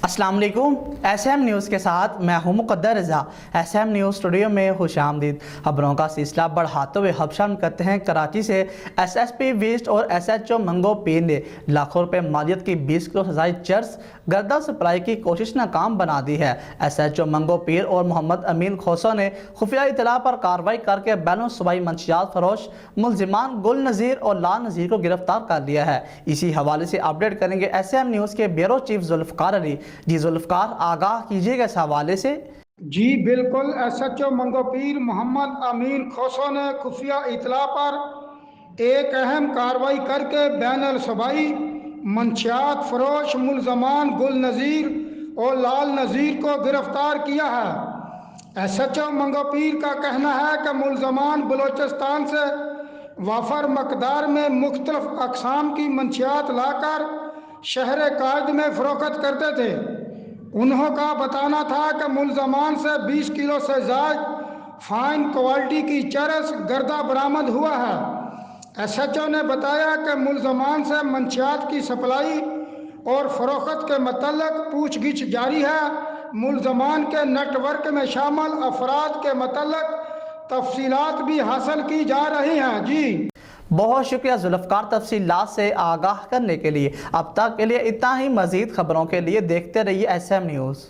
अस्सलाम वालेकुम। SM news के साथ मैं हूं मुक़द्दर रज़ा। SM न्यूज़ स्टूडियो में खुशामदीद। खबरों का सिलसिला बढ़ाते हुए हबशाम करते हैं। कराची से SSP वेस्ट और SHO मंगोपीर ने लाखों रुपए मालियत की 20 किलो सजाई चर्स गर्दा सप्लाई की कोशिश नाकाम बना दी है। SHO मंगोपीर और मोहम्मद अमीन खोसो ने खुफिया इतला पर कार्रवाई करके बैनुल सूबाई मंशियात फरोश मुलजिमान गुल नज़ीर और लाल नज़ीर को गिरफ्तार कर लिया है। इसी हवाले से अपडेट करेंगे SM न्यूज़ के ब्यूरो चीफ जुल्फ़कार अली जी। जुल्फ़कार, आगाह कीजिएगा इस हवाले से। जी बिल्कुल। SHO मंगोपीर मोहम्मद अमीन खोसो ने खुफिया इतला पर एक अहम कार्रवाई करके बैनुल सूबाई मंशियात फरोश मुलजमान गुल नज़ीर और लाल नज़ीर को गिरफ्तार किया है। SHO मंगोपीर का कहना है कि मुलजमान बलोचिस्तान से वाफर मकदार में मुख्तलिफ अक़साम की मंशियात लाकर शहर कायद में फ़रोख्त करते थे। उन्हों का बताना था कि मुलजमान से 20 किलो से ज़्यादा फाइन क्वालिटी की चरस गर्दा बरामद हुआ है। SHO ने बताया कि मुलजमान से मंशियात की सप्लाई और फ़रोख्त के मतलब पूछगिछ जारी है। मुलजमान के नेटवर्क में शामिल अफराद के मतलब तफसीलात भी हासिल की जा रही हैं। जी बहुत शुक्रिया जुल्फ़कार, तफसीलात से आगाह करने के लिए। अब तक के लिए इतना ही। मज़ीद खबरों के लिए देखते रहिए SM न्यूज़।